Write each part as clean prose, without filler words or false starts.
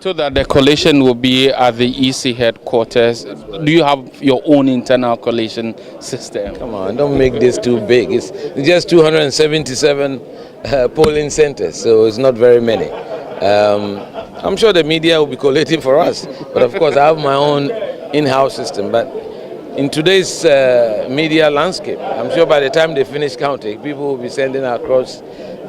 So that the coalition will be at the EC headquarters. Do you have your own internal coalition system? Come on, don't make this too big. It's just 277 polling centers, so it's not very many. I'm sure the media will be collating for us, but of course I have my own in-house system. But in today's media landscape, I'm sure by the time they finish counting, people will be sending across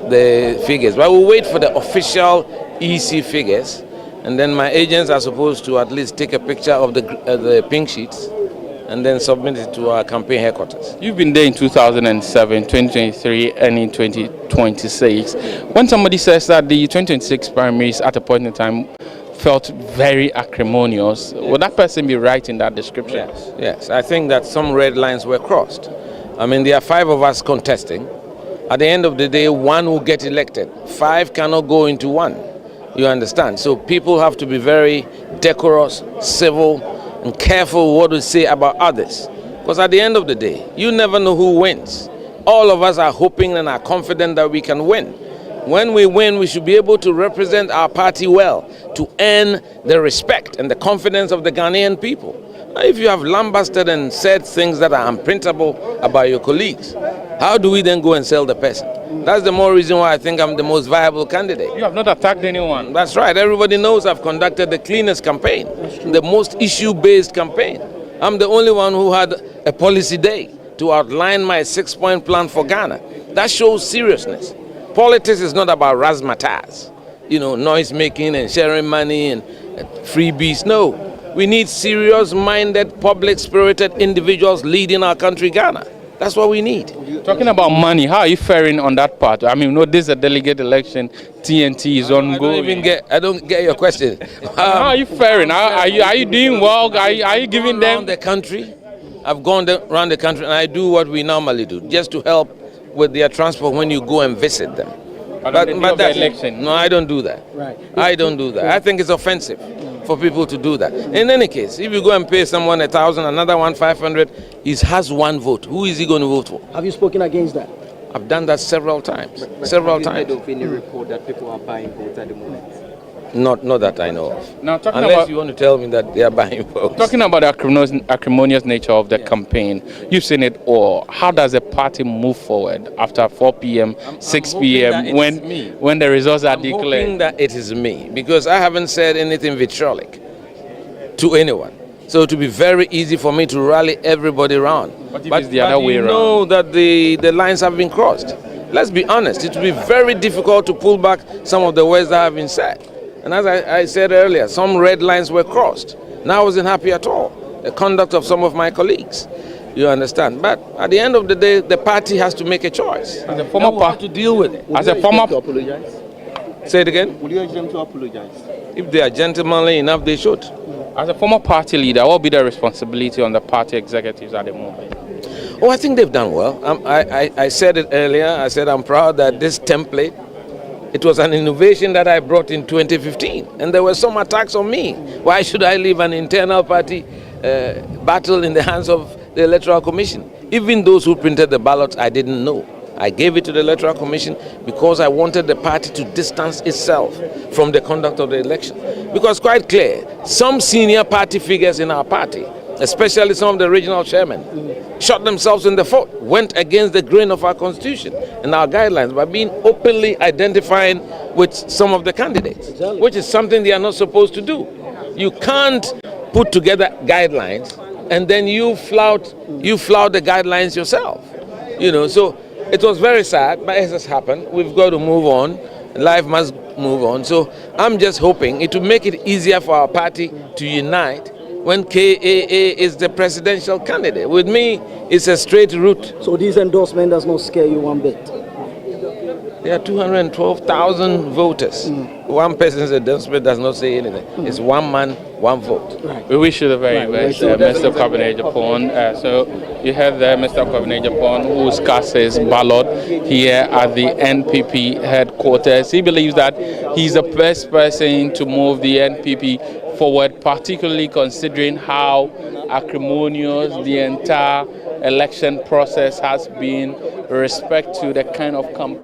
the figures. But we'll wait for the official EC figures. And then my agents are supposed to at least take a picture of the pink sheets and then submit it to our campaign headquarters. You've been there in 2007, 2023, and in 2026. When somebody says that the 2026 primaries at a point in time felt very acrimonious, would that person be right in that description? Yes. I think that some red lines were crossed. I mean, there are 5 of us contesting. At the end of the day, 1 will get elected. 5 cannot go into 1. You understand? So people have to be very decorous, civil, and careful what to say about others. Because at the end of the day, you never know who wins. All of us are hoping and are confident that we can win. When we win, we should be able to represent our party well, to earn the respect and the confidence of the Ghanaian people. Now, if you have lambasted and said things that are unprintable about your colleagues, how do we then go and sell the person? That's the more reason why I think I'm the most viable candidate. You have not attacked anyone. That's right. Everybody knows I've conducted the cleanest campaign, the most issue-based campaign. I'm the only one who had a policy day to outline my 6-point plan for Ghana. That shows seriousness. Politics is not about razzmatazz, noise making and sharing money and freebies. No, we need serious-minded, public-spirited individuals leading our country, Ghana. That's what we need. Talking about money, how are you faring on that part? I mean, this is a delegate election. TNT is ongoing. I don't get your question. How are you faring? Are you doing well? Are you giving them around the country? I've gone around the country and I do what we normally do, just to help with their transport when you go and visit them. But that's election. No, I don't do that. Right. I don't do that. I think it's offensive for people to do that. In any case, if you go and pay someone 1,000, another one 500, he has 1 vote. Who is he going to vote for? Have you spoken against that? I've done that several times. But several have times. you heard of any report that people are buying votes at the moment? Not that I know of. Now, Unless you want to tell me that they are buying votes. Talking about the acrimonious nature of the campaign, you've seen it all. How does the party move forward after 4 p.m., 6 p.m. when the results are declared? I'm hoping that it is me, because I haven't said anything vitriolic to anyone. So it will be very easy for me to rally everybody around. But it's the other way around? Know that the lines have been crossed. Let's be honest, it will be very difficult to pull back some of the words that have been said. And as I said earlier, some red lines were crossed. Now I wasn't happy at all. The conduct of some of my colleagues, you understand. But at the end of the day, the party has to make a choice. As a former party to deal with it. As a former, To apologize? Say it again. Would you urge them to apologize? If they are gentlemanly enough, they should. as a former party leader, what will be the responsibility on the party executives at the moment? Oh, I think they've done well. I said it earlier. I said I'm proud that this template, it was an innovation that I brought in 2015. And there were some attacks on me. Why should I leave an internal party battle in the hands of the Electoral Commission? Even those who printed the ballots, I didn't know. I gave it to the Electoral Commission because I wanted the party to distance itself from the conduct of the election. Because quite clear, some senior party figures in our party, especially some of the regional chairmen, shot themselves in the foot, went against the grain of our constitution and our guidelines by being openly identifying with some of the candidates, which is something they are not supposed to do. You can't put together guidelines and then you flout the guidelines yourself. You know, so it was very sad, but it has happened. We've got to move on. Life must move on. So I'm just hoping it will make it easier for our party to unite when KAA is the presidential candidate. With me, it's a straight route. So this endorsement does not scare you one bit? There are 212,000 voters. One person's endorsement does not say anything. It's one man, one vote. Right. We wish you the very best, Mr. Kwabena Agyepong. So you have there Mr. Kwabena Agyepong, who's cast his ballot here at the NPP headquarters. He believes that he's the best person to move the NPP forward, particularly considering how acrimonious the entire election process has been with respect to the kind of campaign